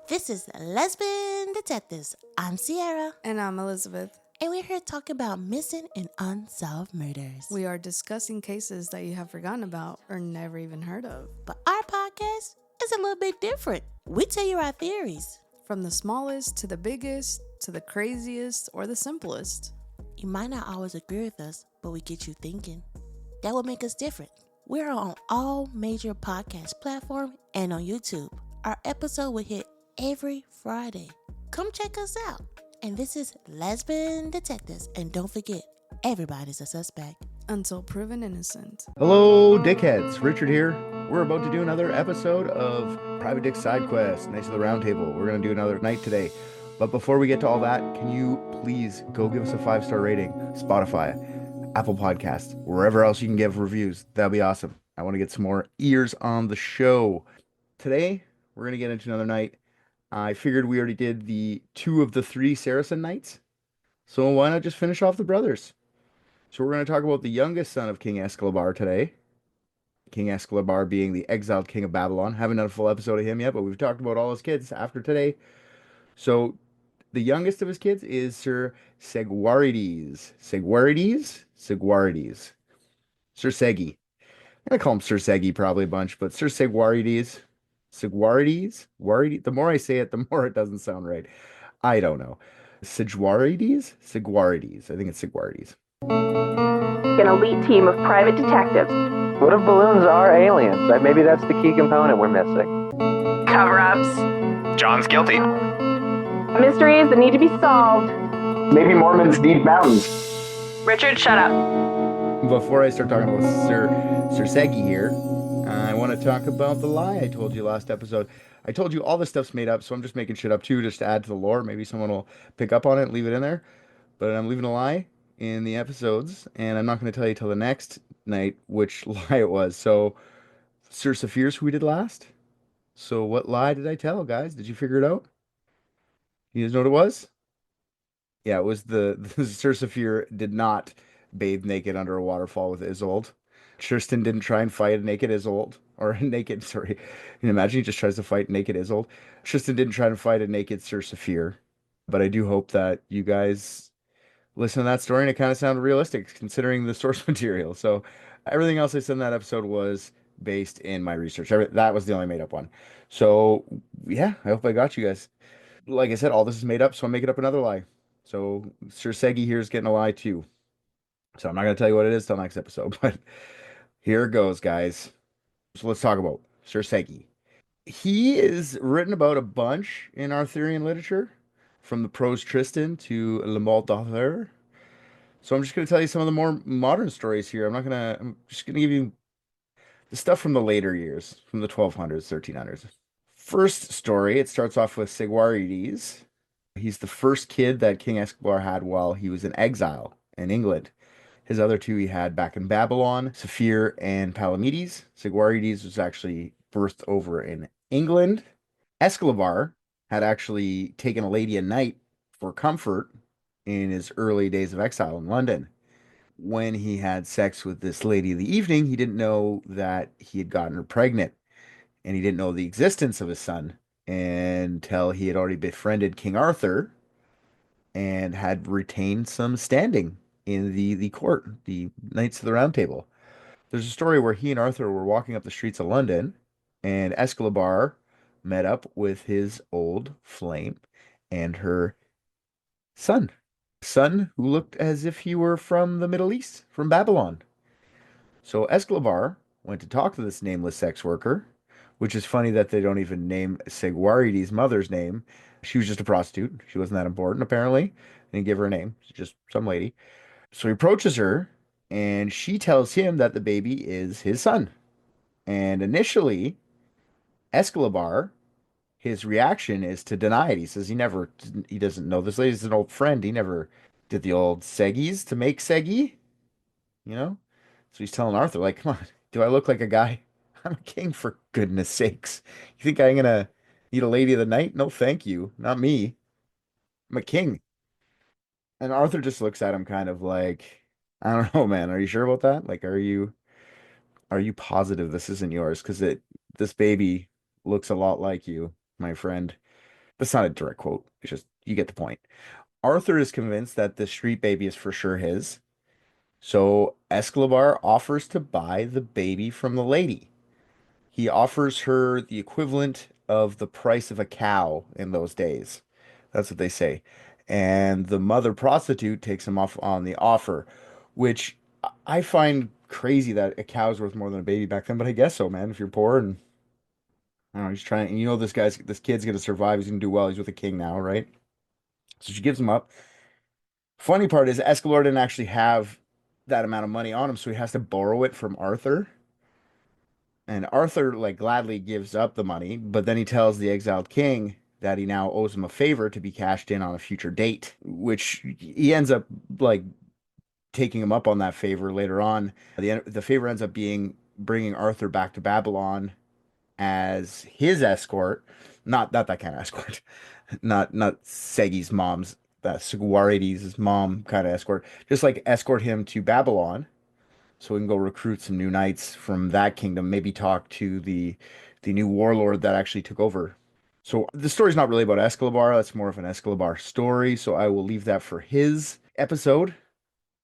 This is Lesbian Detectives. I'm Sierra. And I'm Elizabeth. And we're here to talk about missing and unsolved murders. We are discussing cases that you have forgotten about or never even heard of. But our podcast is a little bit different. We tell you our theories. From the smallest to the biggest to the craziest or the simplest. You might not always agree with us, but we get you thinking. That will make us different. We're on all major podcast platforms and on YouTube. Our episode will hit every Friday. Come check us out. And this is Lesbian Detectives. And don't forget, everybody's a suspect until proven innocent. Hello, dickheads. Richard here. We're about to do another episode of Private Dick Side Quest, Knights of the Round Table. We're going to do another night today. But before we get to all that, can you please go give us a 5-star rating? Spotify, Apple Podcasts, wherever else you can give reviews. That'd be awesome. I want to get some more ears on the show. Today, we're going to get into another night. I figured we already did the 2 of the 3 Saracen Knights. So why not just finish off the brothers? So we're going to talk about the youngest son of King Escalabar today. King Escalabar being the exiled king of Babylon. Haven't done a full episode of him yet, but we've talked about all his kids after today. So the youngest of his kids is Sir Segwarides. Segwarides. Sir Segi. I'm going to call him Sir Segi probably a bunch, but Sir Segwarides. Segwarides? The more I say it, the more it doesn't sound right. I don't know. Segwarides? Segwarides. I think it's Segwarides. An elite team of private detectives. What if balloons are aliens? Maybe that's the key component we're missing. Cover-ups. John's guilty. Mysteries that need to be solved. Maybe Mormons need mountains. Richard, shut up. Before I start talking about Sir Segi here, I want to talk about the lie I told you last episode. I told you all this stuff's made up, so I'm just making shit up too, just to add to the lore. Maybe someone will pick up on it and leave it in there. But I'm leaving a lie in the episodes, and I'm not going to tell you till the next night which lie it was. So, Sir Saphir's who we did last. So, what lie did I tell, guys? Did you figure it out? You guys know what it was? Yeah, it was the Sir Saphir did not bathe naked under a waterfall with Isolde. Tristan didn't try and fight a naked Isolde, or a naked, sorry. Can you imagine he just tries to fight naked Isolde? Tristan didn't try to fight a naked Sir Saphir. But I do hope that you guys listen to that story and it kind of sounded realistic considering the source material. So everything else I said in that episode was based in my research. That was the only made up one. So yeah, I hope I got you guys. Like I said, all this is made up, so I'm making up another lie. So Sir Segi here is getting a lie too. So I'm not going to tell you what it is till next episode, but here it goes, guys. So let's talk about Sir Segi. He is written about a bunch in Arthurian literature, from the prose Tristan to Le Morte d'Arthur. So I'm just going to tell you some of the more modern stories here. I'm just going to give you the stuff from the later years, from the 1200s, 1300s. First story, it starts off with Segwarides. He's the first kid that King Escobar had while he was in exile in England. His other 2 he had back in Babylon, Saphir and Palamedes. Segwarides was actually birthed over in England. Escalabar had actually taken a lady a night for comfort in his early days of exile in London. When he had sex with this lady in the evening, he didn't know that he had gotten her pregnant, and he didn't know the existence of his son until he had already befriended King Arthur and had retained some standing in the court, the Knights of the Round Table. There's a story where he and Arthur were walking up the streets of London, and Escalabar met up with his old flame and her son who looked as if he were from the Middle East, from Babylon. So Escalabar went to talk to this nameless sex worker, which is funny that they don't even name Segwarides' mother's name. She was just a prostitute. She wasn't that important, apparently. They didn't give her a name. She's just some lady. So he approaches her, and she tells him that the baby is his son. And initially, Escalabar, his reaction is to deny it. He says he doesn't know this lady's an old friend. He never did the old Seggies to make Segi, you know? So he's telling Arthur, like, come on, do I look like a guy? I'm a king, for goodness sakes. You think I'm gonna need a lady of the night? No, thank you. Not me. I'm a king. And Arthur just looks at him kind of like, I don't know, man. Are you sure about that? Like, are you positive this isn't yours? Because this baby looks a lot like you, my friend. That's not a direct quote. It's just, you get the point. Arthur is convinced that the street baby is for sure his. So Escalabar offers to buy the baby from the lady. He offers her the equivalent of the price of a cow in those days. That's what they say. And the mother prostitute takes him off on the offer, which I find crazy that a cow's worth more than a baby back then, but I guess so, man. If you're poor and I don't know, he's trying, and this kid's gonna survive, he's gonna do well. He's with a king now, right? So she gives him up. Funny part is Escalor didn't actually have that amount of money on him, so he has to borrow it from Arthur. And Arthur like gladly gives up the money, but then he tells the exiled king that he now owes him a favor to be cashed in on a future date, which he ends up like taking him up on that favor later on. The favor ends up being bringing Arthur back to Babylon as his escort, not that kind of escort, not Segi's mom's, that Segwarides' mom kind of escort, just like escort him to Babylon so we can go recruit some new knights from that kingdom, maybe talk to the new warlord that actually took over. So the story's not really about Escalabar, that's more of an Escalabar story, so I will leave that for his episode.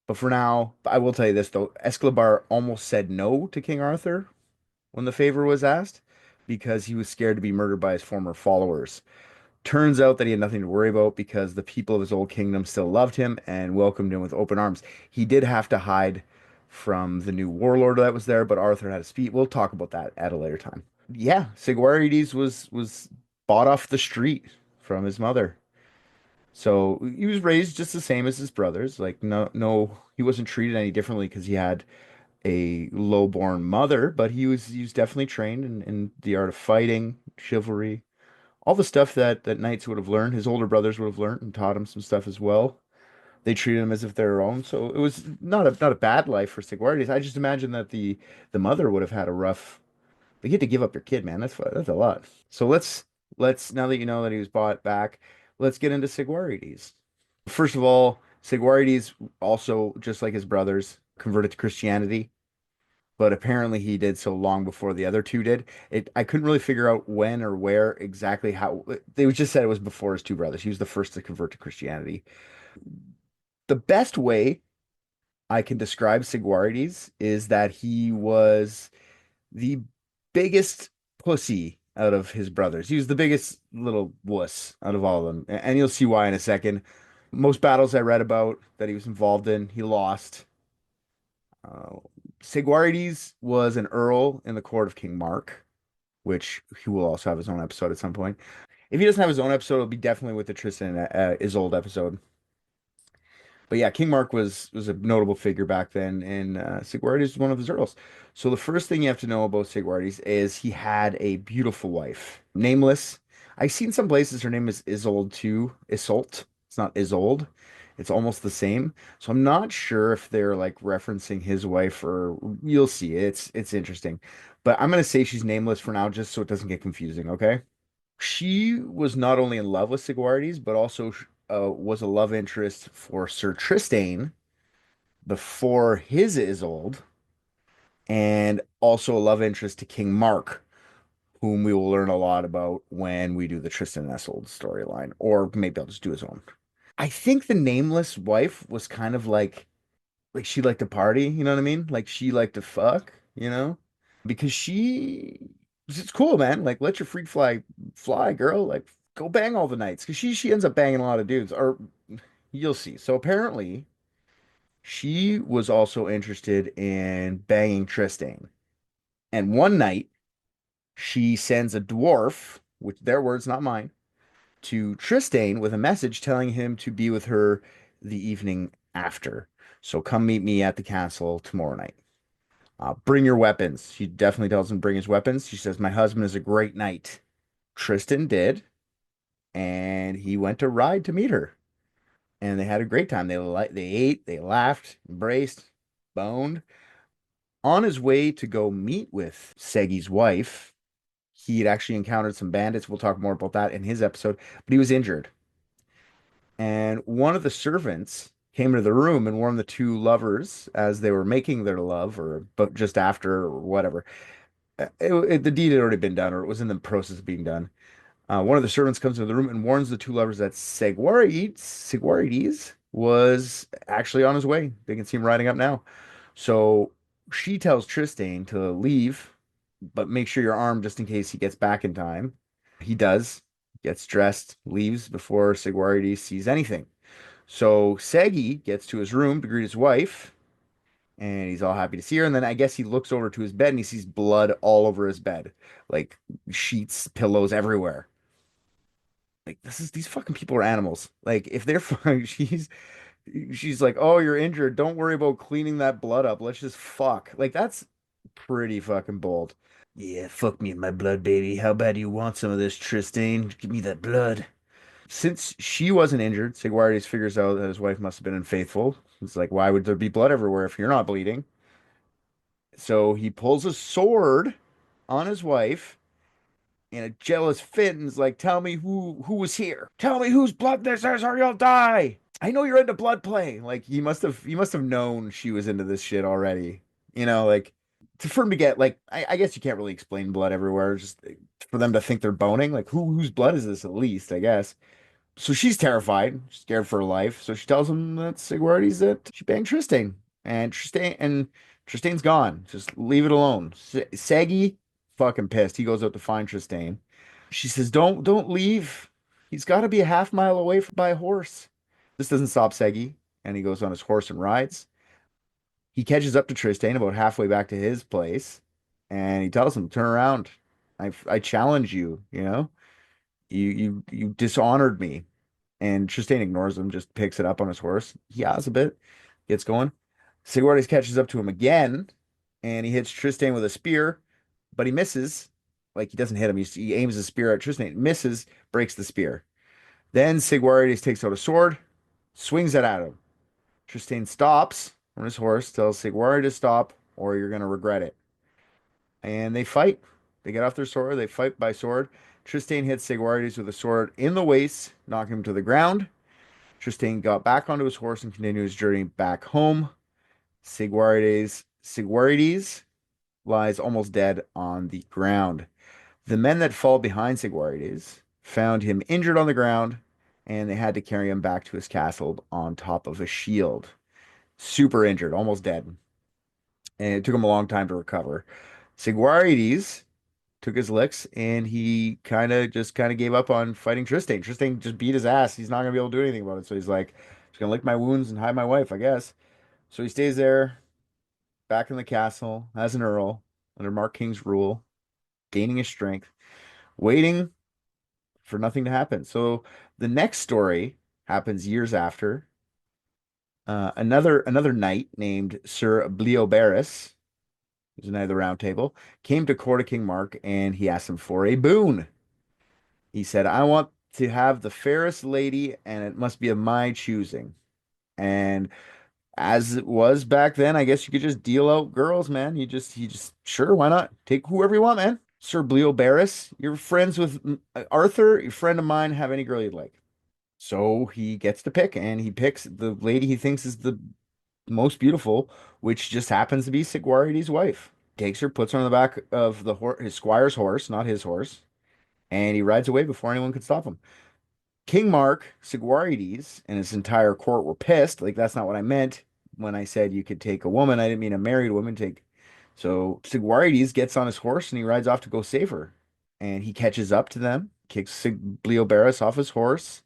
But for now, I will tell you this though, Escalabar almost said no to King Arthur when the favor was asked because he was scared to be murdered by his former followers. Turns out that he had nothing to worry about because the people of his old kingdom still loved him and welcomed him with open arms. He did have to hide from the new warlord that was there, but Arthur had a speed. We'll talk about that at a later time. Yeah, Segwarides was bought off the street from his mother. So he was raised just the same as his brothers. Like no, he wasn't treated any differently because he had a low-born mother, but he was definitely trained in the art of fighting, chivalry, all the stuff that knights would have learned. His older brothers would have learned and taught him some stuff as well. They treated him as if they're their own, so it was not a bad life for Sigwardus. I just imagine that the mother would have had a rough. But you had to give up your kid, man. That's a lot. So let's now that you know that he was bought back, let's get into Sigwarides. First of all, Sigwarides also, just like his brothers, converted to Christianity, but apparently he did so long before the other two did. I couldn't really figure out when or where exactly how. They just said it was before his two brothers. He was the first to convert to Christianity. The best way I can describe Sigwarides is that he was the biggest pussy out of his brothers. He was the biggest little wuss out of all of them. And you'll see why in a second. Most battles I read about that he was involved in, he lost. Uh, Segwarides was an earl in the court of King Mark, which he will also have his own episode at some point. If he doesn't have his own episode, it'll be definitely with the Tristan Isolde episode. But yeah, King Mark was a notable figure back then, and Sigwarides was one of his earls. So the first thing you have to know about Sigwarides is he had a beautiful wife, nameless. I've seen some places her name is Isolde too, Isolt. It's not Isolde. It's almost the same. So I'm not sure if they're like referencing his wife or you'll see. It's interesting. But I'm gonna say she's nameless for now, just so it doesn't get confusing, okay? She was not only in love with Sigwarides, but also was a love interest for Sir Tristane before his Isolde, and also a love interest to King Mark, whom we will learn a lot about when we do the Tristan and Isolde storyline, or maybe I'll just do his own. I think the nameless wife was kind of like she liked to party, you know what I mean? Like she liked to fuck, you know? Because it's cool, man. Like let your freak fly, girl. Like go bang all the nights. Because she ends up banging a lot of dudes. Or you'll see. So apparently she was also interested in banging Tristane. And one night she sends a dwarf, which their words, not mine, to Tristane with a message telling him to be with her the evening after. So come meet me at the castle tomorrow night. Bring your weapons. She definitely tells him to bring his weapons. She says, my husband is a great knight. Tristan did, and he went to ride to meet her. And they had a great time. They ate, they laughed, embraced, boned. On his way to go meet with Segi's wife, he had actually encountered some bandits. We'll talk more about that in his episode, but he was injured. And one of the servants came into the room and warned the two lovers as they were making their love, or but just after, or whatever. The deed had already been done, or it was in the process of being done. One of the servants comes into the room and warns the two lovers that Segwarides was actually on his way. They can see him riding up now. So she tells Tristane to leave, but make sure you're armed just in case he gets back in time. He does, gets dressed, leaves before Segwarides sees anything. So Segi gets to his room to greet his wife, and he's all happy to see her. And then I guess he looks over to his bed and he sees blood all over his bed, like sheets, pillows everywhere. Like these fucking people are animals. Like if they're fine, she's like, "Oh, you're injured. Don't worry about cleaning that blood up. Let's just fuck." Like that's pretty fucking bold. Yeah, fuck me in my blood, baby. How bad do you want some of this, Tristane? Give me that blood. Since she wasn't injured, Sigwarides figures out that his wife must have been unfaithful. He's like, why would there be blood everywhere if you're not bleeding? So he pulls a sword on his wife in a jealous fit and is like, tell me who was here. Tell me whose blood this is or you'll die. I know you're into blood play. Like he must have known she was into this shit already. Like for him to get like I guess you can't really explain blood everywhere. Just for them to think they're boning. Like whose blood is this at least, I guess. So she's terrified, scared for her life. So she tells him that Sigwarides that she banged Tristane, and Tristane's gone. Just leave it alone. Segi, fucking pissed. He goes out to find Tristane. She says, "Don't leave. He's got to be a half mile away by a horse." This doesn't stop Segi, and he goes on his horse and rides. He catches up to Tristane about halfway back to his place, and he tells him, "Turn around. I challenge you. You dishonored me." And Tristane ignores him, just picks it up on his horse. He yas a bit, gets going. Sigwarides catches up to him again, and he hits Tristane with a spear, but he misses. Like he doesn't hit him. He aims a spear at Tristane, misses, breaks the spear. Then Sigwarides takes out a sword, swings it at him. Tristane stops on his horse, tells Sigwarides to stop, or you're gonna regret it. And they fight. They get off their sword. They fight by sword. Tristane hits Sigwarides with a sword in the waist, knocking him to the ground. Tristane got back onto his horse and continued his journey back home. Sigwarides lies almost dead on the ground. The men that fall behind Sigwarides found him injured on the ground, and they had to carry him back to his castle on top of a shield. Super injured, almost dead. And it took him a long time to recover. Sigwarides took his licks and he kind of gave up on fighting Tristane. Tristane just beat his ass. He's not gonna be able to do anything about it. So he's like, just gonna lick my wounds and hide my wife, I guess. So he stays there, back in the castle as an earl under Mark King's rule, gaining his strength, waiting for nothing to happen. So the next story happens years after. Another knight named Sir Bleoberis, who's a knight of the Round Table, came to court of King Mark and he asked him for a boon. He said, I want to have the fairest lady, and it must be of my choosing. And as it was back then, I guess you could just deal out girls, man. He just, sure, why not? Take whoever you want, man. Sir Bleoberis, you're friends with Arthur, your friend of mine, have any girl you'd like. So he gets to pick, and he picks the lady he thinks is the most beautiful, which just happens to be Sigwarides' wife. Takes her, puts her on the back of his squire's horse, not his horse, and he rides away before anyone could stop him. King Mark, Sigwarides, and his entire court were pissed. Like, that's not what I meant when I said you could take a woman. I didn't mean a married woman. So Sigwarides gets on his horse and he rides off to go save her. And he catches up to them, kicks Bleoberis off his horse.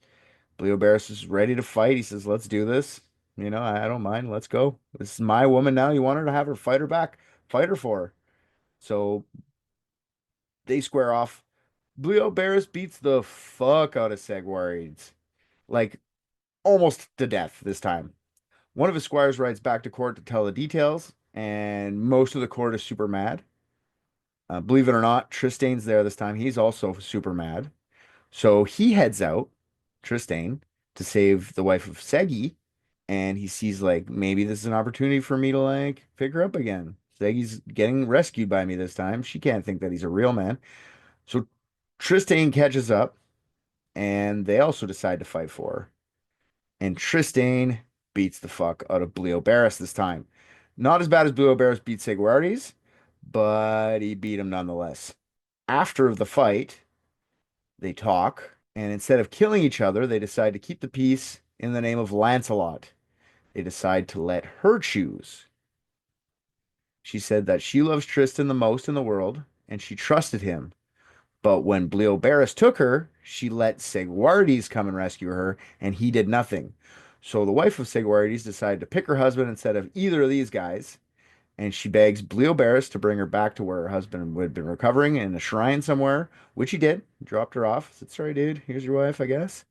Bleoberis is ready to fight. He says, let's do this. I don't mind. Let's go. This is my woman now. You want her to have her fight her back. Fight her for her. So they square off. Bleoberis beats the fuck out of Segwarides. Like, almost to death this time. One of his squires rides back to court to tell the details, and most of the court is super mad. Believe it or not, Tristane's there this time. He's also super mad. So he heads out, Tristane, to save the wife of Segi, and he sees, like, maybe this is an opportunity for me to, like, pick her up again. Segi's getting rescued by me this time. She can't think that he's a real man. So Tristane catches up, and they also decide to fight for her. And Tristane beats the fuck out of Bleoberis this time. Not as bad as Bleoberis beat Segwarides, but he beat him nonetheless. After the fight, They talk, and instead of killing each other, they decide to keep the peace in the name of Lancelot. They decide to let her choose. She said that she loves Tristan the most in the world, and she trusted him. But when Bleobaris took her, she let Segwarides come and rescue her, and he did nothing. So the wife of Segwarides decided to pick her husband instead of either of these guys, and she begs Bleobaris to bring her back to where her husband had been recovering in a shrine somewhere, which he did. Dropped her off. Said, "Sorry, dude. Here's your wife, I guess."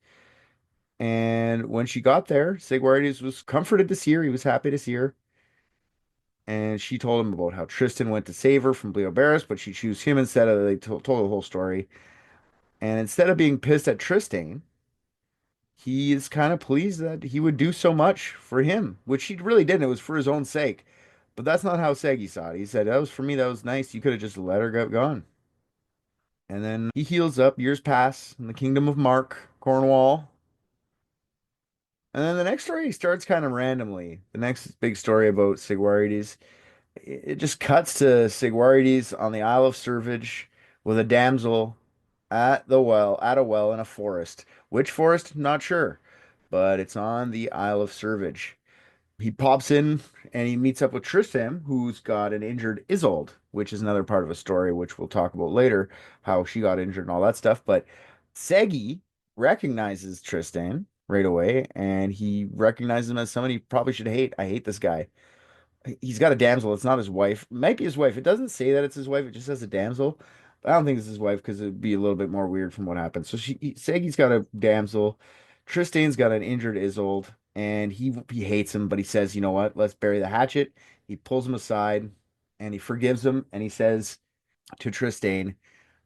And when she got there, Segwarides was comforted to see her. He was happy to see her. And she told him about how Tristan went to save her from Bleobaris, but she chose him instead of. They told the whole story. And instead of being pissed at Tristan, he is kind of pleased that he would do so much for him, which he really didn't. It was for his own sake. But that's not how Segi saw it. He said, "That was for me. That was nice. You could have just let her get gone." And then he heals up. Years pass in the kingdom of Mark, Cornwall. And then the next story starts kind of randomly. The next big story about Segwarides, it just cuts to Segwarides on the Isle of Servage with a damsel at a well in a forest. Which forest? Not sure, but it's on the Isle of Servage. He pops in and he meets up with Tristan, who's got an injured Isolde, which is another part of a story which we'll talk about later, how she got injured and all that stuff. But Segi recognizes Tristan right away, and he recognizes him as somebody he probably should hate. I hate this guy. He's got a damsel. It's not his wife. It might be his wife. It doesn't say that it's his wife. It just says a damsel. But I don't think it's his wife because it'd be a little bit more weird from what happened. So Segi's got a damsel. Tristan's got an injured Isolde, and he hates him, but he says, "You know what? Let's bury the hatchet." He pulls him aside, and he forgives him, and he says to Tristan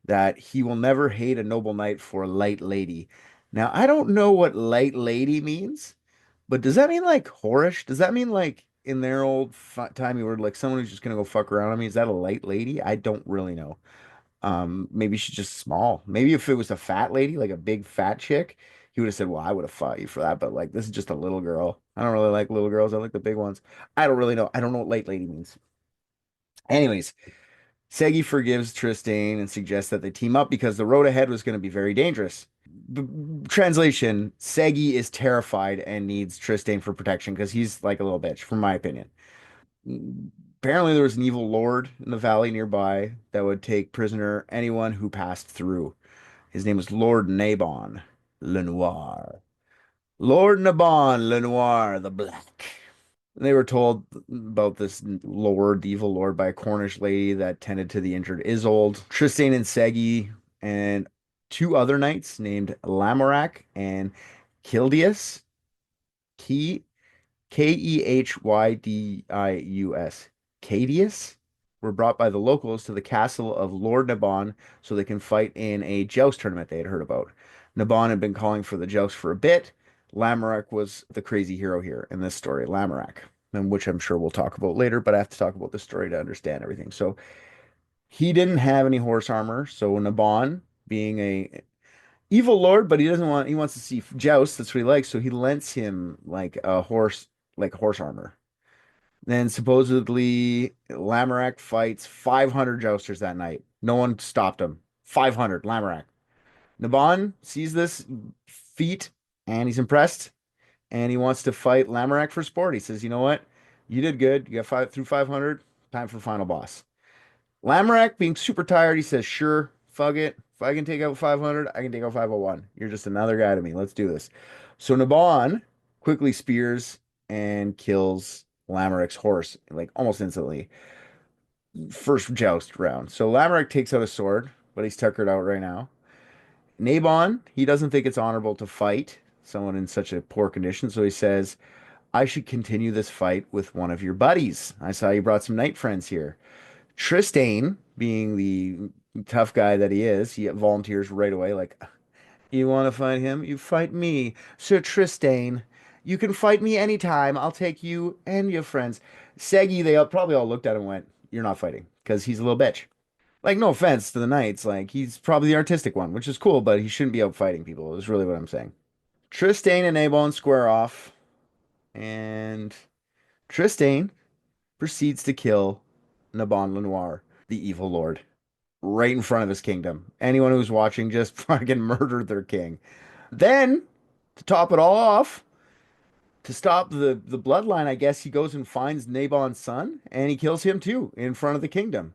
that he will never hate a noble knight for a light lady. Now, I don't know what light lady means. But does that mean like whorish? Does that mean like in their old timey word, like someone who's just gonna go fuck around on me? Is that a light lady? I don't really know. Maybe she's just small. Maybe if it was a fat lady, like a big fat chick, he would have said, "Well, I would have fought you for that." But like, this is just a little girl. I don't really like little girls. I like the big ones. I don't really know. I don't know what light lady means. Anyways, Segi forgives Tristan and suggests that they team up because the road ahead was going to be very dangerous. B- Translation: Segi is terrified and needs Tristan for protection because he's like a little bitch, from my opinion. Apparently, there was an evil lord in the valley nearby that would take prisoner anyone who passed through. His name was Lord Nabon Lenoir. Lord Nabon Lenoir the Black. They were told about this lord, the evil lord, by a Cornish lady that tended to the injured Isolde. Tristan and Segi and two other knights named Lamorak and Kildius, Key, Kehyddius, Cadius, were brought by the locals to the castle of Lord Nabon so they can fight in a joust tournament they had heard about. Nabon had been calling for the joust for a bit. Lamorak was the crazy hero here in this story, Lamorak, and which I'm sure we'll talk about later, but I have to talk about the story to understand everything. So he didn't have any horse armor, so Nabon, being a evil lord, but he wants to see jousts, that's what he likes, so he lends him like horse armor. Then supposedly Lamorak fights 500 jousters that night. No one stopped him. 500, Lamorak. Nabon sees this feat and he's impressed and he wants to fight Lamorak for sport. He says, "You know what? You did good. You got through 500. Time for final boss." Lamorak, being super tired, he says, "Sure, fuck it. If I can take out 500, I can take out 501. You're just another guy to me. Let's do this." So Nabon quickly spears and kills Lamorak's horse, like almost instantly. First joust round. So Lamorak takes out a sword, but he's tuckered out right now. Nabon, he doesn't think it's honorable to fight someone in such a poor condition, so he says, "I should continue this fight with one of your buddies. I saw you brought some knight friends here." Tristan, being the tough guy that he is, he volunteers right away, like, "You want to fight him? You fight me. Sir Tristan, you can fight me anytime. I'll take you and your friends." Segi, probably all looked at him and went, "You're not fighting," because he's a little bitch. Like, no offense to the knights, like, he's probably the artistic one, which is cool, but he shouldn't be out fighting people, is really what I'm saying. Tristan and Abon square off, and Tristan proceeds to kill Nabon Lenoir, the evil lord. right in front of his kingdom. Anyone who's watching just fucking murdered their king. Then, to top it all off, to stop the bloodline, I guess he goes and finds Nabon's son and he kills him too in front of the kingdom.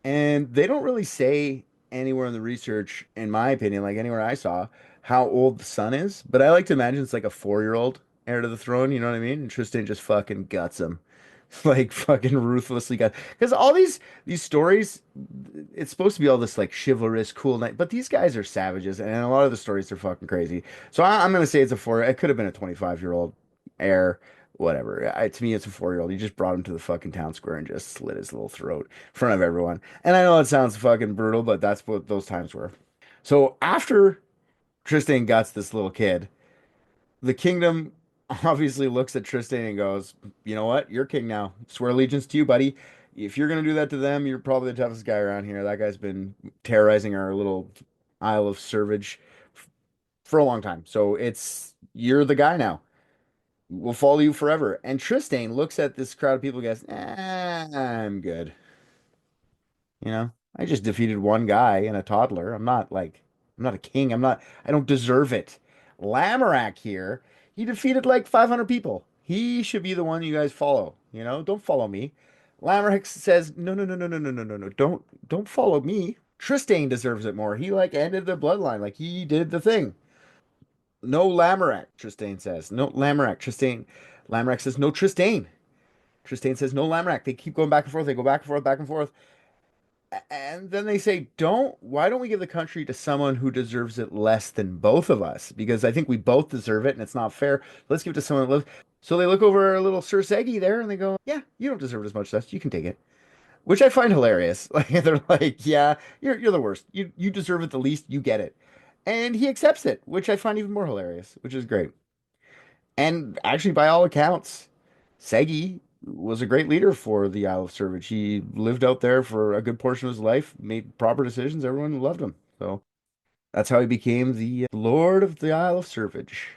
And they don't really say anywhere in the research, in my opinion, like anywhere I saw, how old the son is. But I like to imagine it's like a 4-year-old heir to the throne, you know what I mean? And Tristan just fucking guts him. Like fucking ruthlessly gut. Because all these stories, it's supposed to be all this like chivalrous, cool night, but these guys are savages, and a lot of the stories are fucking crazy. So I'm gonna say it's a 4. It could have been a 25-year-old heir, whatever. To me, it's a 4-year-old. You just brought him to the fucking town square and just slit his little throat in front of everyone. And I know it sounds fucking brutal, but that's what those times were. So after Tristan guts this little kid, the kingdom obviously looks at Tristan and goes, "You know what? You're king now. Swear allegiance to you, buddy. If you're gonna do that to them, you're probably the toughest guy around here. That guy's been terrorizing our little Isle of Servage for a long time. So you're the guy now. We'll follow you forever." And Tristan looks at this crowd of people and goes, I'm good. I just defeated one guy and a toddler. I'm not a king. I don't deserve it. Lamorak here, he defeated like 500 people. He should be the one you guys follow. Don't follow me. Lamorak says, no, no, no, no, no, no, no, no, no. Don't follow me. Tristan deserves it more. He like ended the bloodline. Like he did the thing. No Lamorak, Tristan says. No Lamorak. Lamorak says, no Tristan. Tristan says, no Lamorak. They keep going back and forth. They go back and forth, back and forth. And then they say, why don't we give the country to someone who deserves it less than both of us? Because I think we both deserve it and it's not fair. Let's give it to someone that lives. So they look over a little Sir Seggy there and they go, yeah, you don't deserve it as much as us. You can take it. Which I find hilarious. Like they're like, yeah, you're the worst. You deserve it the least. You get it. And he accepts it, which I find even more hilarious, which is great. And actually, by all accounts, Segi was a great leader for the Isle of Servage. He lived out there for a good portion of his life, made proper decisions. Everyone loved him. So that's how he became the Lord of the Isle of Servage.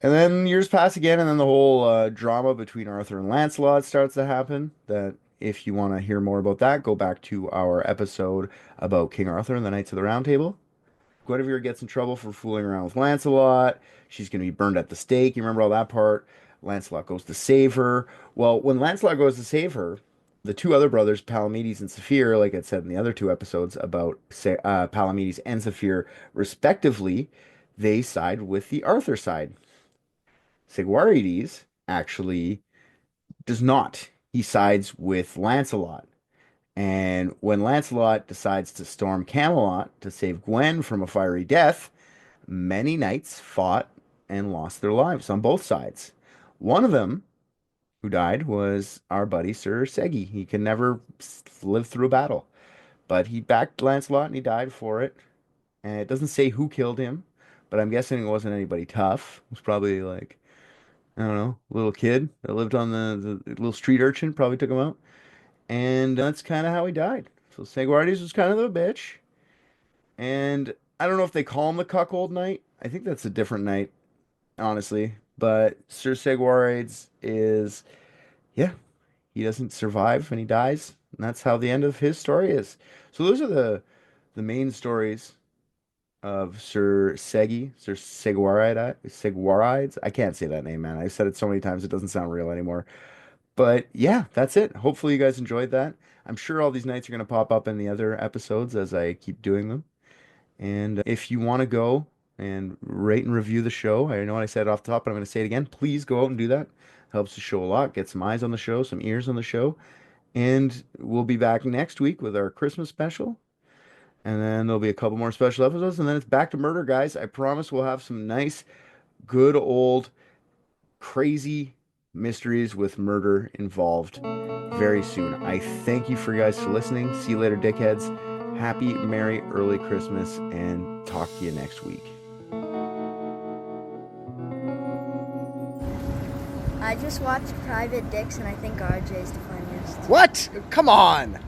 And then years pass again, and then the whole drama between Arthur and Lancelot starts to happen. That if you want to hear more about that, go back to our episode about King Arthur and the Knights of the Round Table. Guinevere gets in trouble for fooling around with Lancelot. She's going to be burned at the stake. You remember all that part? Lancelot goes to save her. Well, when Lancelot goes to save her, the two other brothers, Palamedes and Saphir, like I said in the other two episodes about Palamedes and Saphir, respectively, they side with the Arthur side. Segwarides actually does not. He sides with Lancelot. And when Lancelot decides to storm Camelot to save Gwen from a fiery death, many knights fought and lost their lives on both sides. One of them who died was our buddy Sir Seggy. He can never live through a battle, but he backed Lancelot and he died for it. And it doesn't say who killed him, but I'm guessing it wasn't anybody tough. It was probably like, I don't know, a little kid that lived on the little street urchin, probably took him out. And that's kind of how he died. So Segwarides was kind of the bitch. And I don't know if they call him the cuckold knight. I think that's a different knight, honestly. But Sir Segwarides is, yeah, he doesn't survive and he dies. And that's how the end of his story is. So those are the main stories of Sir Segwarides. I can't say that name, man. I've said it so many times it doesn't sound real anymore. But yeah, that's it. Hopefully you guys enjoyed that. I'm sure all these nights are going to pop up in the other episodes as I keep doing them. And if you want to go and rate and review the show, I know what I said off the top, but I'm going to say it again. Please go out and do that. Helps the show a lot. Get some eyes on the show, some ears on the show. And we'll be back next week with our Christmas special. And then there'll be a couple more special episodes. And then it's back to murder, guys. I promise we'll have some nice, good old, crazy mysteries with murder involved very soon. I thank you for guys for listening. See you later, dickheads. Happy, merry, early Christmas, and talk to you next week. I just watched Private Dicks, and I think RJ's the funniest. What? Come on!